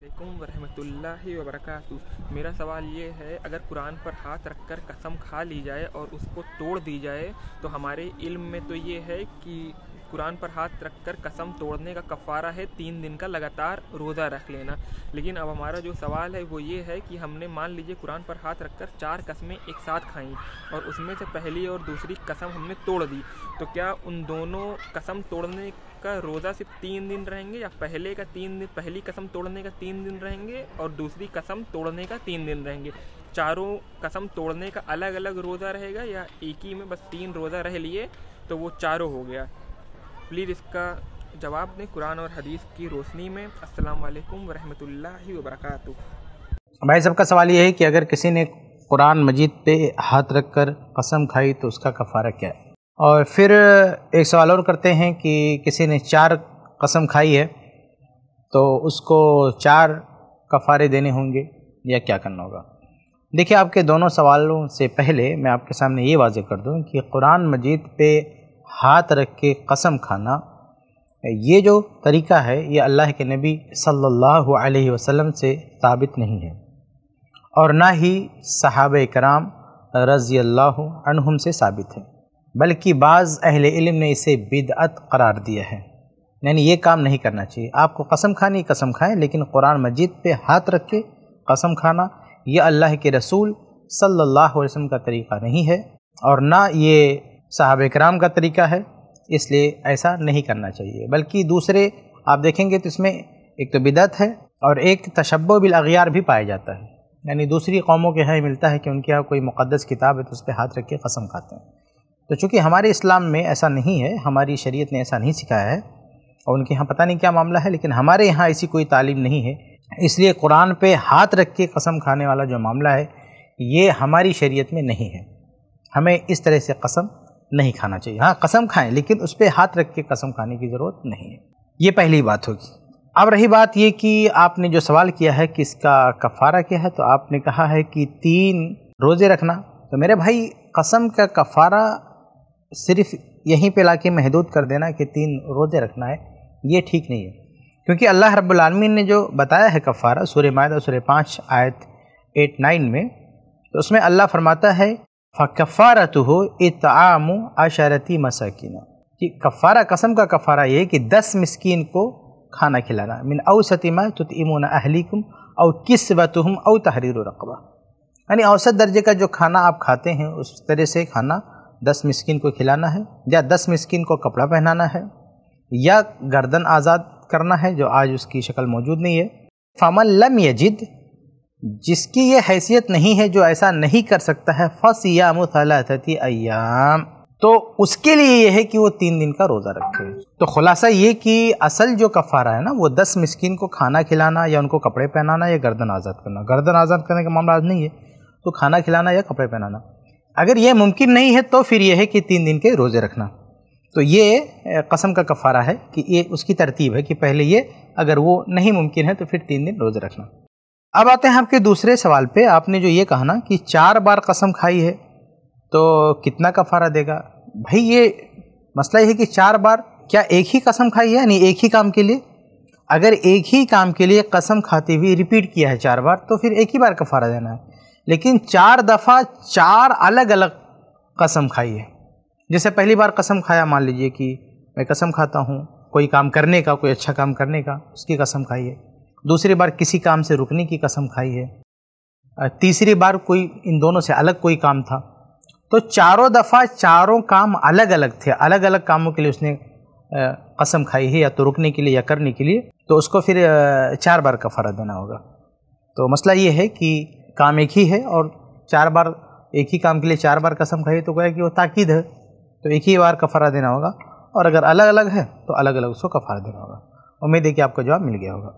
अलैकुम वरहमतुल्लाहि वबरकातुह। मेरा सवाल ये है, अगर कुरान पर हाथ रखकर कसम खा ली जाए और उसको तोड़ दी जाए तो हमारे इल्म में तो ये है कि कुरान पर हाथ रखकर कसम तोड़ने का कफ़ारा है 3 दिन का लगातार रोज़ा रख लेना। लेकिन अब हमारा जो सवाल है वो ये है कि हमने मान लीजिए कुरान पर हाथ रखकर 4 कस्में एक साथ खाईं और उसमें से पहली और दूसरी कसम हमने तोड़ दी, तो क्या उन दोनों कसम तोड़ने का रोज़ा सिर्फ 3 दिन रहेंगे या पहली कसम तोड़ने का 3 दिन रहेंगे और दूसरी कसम तोड़ने का 3 दिन रहेंगे? चारों कसम तोड़ने का अलग अलग रोज़ा रहेगा या एक ही में बस 3 रोज़ा रह लिए तो वो चारों हो गया? प्लीज़ इसका जवाब दें कुरान और हदीस की रोशनी में। अस्सलाम वालेकुम वरहमतुल्लाहि वबरकातुह। भाई, सबका सवाल ये है कि अगर किसी ने कुरान मजीद पे हाथ रख कर कसम खाई तो उसका कफ़ारा क्या है। और फिर एक सवाल और करते हैं कि किसी ने 4 कसम खाई है तो उसको 4 कफ़ारे देने होंगे या क्या करना होगा। देखिए, आपके दोनों सवालों से पहले मैं आपके सामने ये वाज़ेह कर दूं कि कुरान मजीद पे हाथ रख के कसम खाना, ये जो तरीक़ा है ये अल्लाह के नबी सल्लल्लाहु अलैहि वसल्लम से साबित नहीं है और ना ही सहाबा कराम रज़ी अल्लाह अन्हुम से साबित है, बल्कि बाज़ अहले इल्म ने इसे बिदअत करार दिया है। यानी ये काम नहीं करना चाहिए। आपको कसम खानी कसम खाएं, लेकिन कुरान मजीद पे हाथ रख के कसम खाना ये अल्लाह के रसूल सल्लल्लाहु अलैहि वसल्लम का तरीक़ा नहीं है और ना ये सहाबा कराम का तरीक़ा है, इसलिए ऐसा नहीं करना चाहिए। बल्कि दूसरे आप देखेंगे तो इसमें एक तो बिदअत है और एक तशब्बुह बिल अग़यार भी पाया जाता है। यानी दूसरी कौमों के यहाँ मिलता है कि उनके यहाँ कोई मुक़द्दस किताब है तो उस पर हाथ रख के कसम खाते हैं। तो चूँकि हमारे इस्लाम में ऐसा नहीं है, हमारी शरीयत ने ऐसा नहीं सिखाया है और उनके यहाँ पता नहीं क्या मामला है, लेकिन हमारे यहाँ ऐसी कोई तालीम नहीं है, इसलिए कुरान पे हाथ रख के कसम खाने वाला जो मामला है ये हमारी शरीयत में नहीं है। हमें इस तरह से कसम नहीं खाना चाहिए। हाँ, कसम खाएं लेकिन उस पर हाथ रख के कसम खाने की ज़रूरत नहीं है। ये पहली बात होगी। अब रही बात ये कि आपने जो सवाल किया है कि इसका कफ़ारा क्या है, तो आपने कहा है कि 3 रोज़े रखना। तो मेरे भाई, कसम का कफ़ारा सिर्फ़ यहीं पे लाके महदूद कर देना कि 3 रोज़े रखना है, ये ठीक नहीं है। क्योंकि अल्लाह रब्बुल आलमीन ने जो बताया है कफ़ारा सूरह माइदा सूरह 5 आयत 8-9 में, तो उसमें अल्लाह फरमाता है फ़कफ़ारतुहु इत्आमु अशरती मसाकिन, कि कफ़ारा, कसम का कफ़ारा ये है कि 10 मिस्कीन को खाना खिलाना। मिन औसति मा तुतइमुना अहलिकुम औ किस्वतुहुम औ तहरीरु रक़बा, यानी औसत दर्जे का जो खाना आप खाते हैं उस तरह से खाना 10 मिस्कीन को खिलाना है, या 10 मिस्कीन को कपड़ा पहनाना है, या गर्दन आज़ाद करना है जो आज उसकी शक्ल मौजूद नहीं है। फ़मन लम यजिद, जिसकी ये हैसियत नहीं है, जो ऐसा नहीं कर सकता है, फ़सियामु थलाथति अय्याम, तो उसके लिए ये है कि वो 3 दिन का रोज़ा रखे। तो खुलासा ये कि असल जो कफ़ारा है ना, वो 10 मिस्कीन को खाना खिलाना या उनको कपड़े पहनाना या गर्दन आज़ाद करना। गर्दन आज़ाद करने का मामला आज नहीं है, तो खाना खिलाना या कपड़े पहनाना। अगर ये मुमकिन नहीं है तो फिर यह है कि 3 दिन के रोज़े रखना। तो ये कसम का कफ़ारा है कि ये उसकी तरतीब है कि पहले ये, अगर वो नहीं मुमकिन है तो फिर 3 दिन रोज़े रखना। अब आते हैं आपके दूसरे सवाल पे। आपने जो ये कहा ना कि 4 बार कसम खाई है तो कितना कफ़ारा देगा। भाई, ये मसला ये है कि 4 बार क्या एक ही कसम खाई है, यानी एक ही काम के लिए? अगर एक ही काम के लिए कसम खाते हुए रिपीट किया है 4 बार तो फिर एक ही बार कफ़ारा देना है। लेकिन 4 दफ़ा 4 अलग अलग कसम खाई है। जैसे पहली बार कसम खाया, मान लीजिए कि मैं कसम खाता हूँ कोई काम करने का, कोई अच्छा काम करने का, उसकी कसम खाई है। दूसरी बार किसी काम से रुकने की कसम खाई है। तीसरी बार कोई इन दोनों से अलग कोई काम था। तो चारों दफ़ा चारों काम अलग अलग थे, अलग अलग कामों के लिए उसने कसम खाई है, या तो रुकने के लिए या करने के लिए, तो उसको फिर 4 बार कफ़ारा देना होगा। तो मसला ये है कि काम एक ही है और 4 बार एक ही काम के लिए 4 बार कसम खाई, तो गोया कि वो ताकीद है, तो एक ही बार कफ़ारा देना होगा। और अगर अलग अलग है तो अलग अलग उसको कफ़ारा देना होगा। उम्मीद है कि आपको जवाब मिल गया होगा।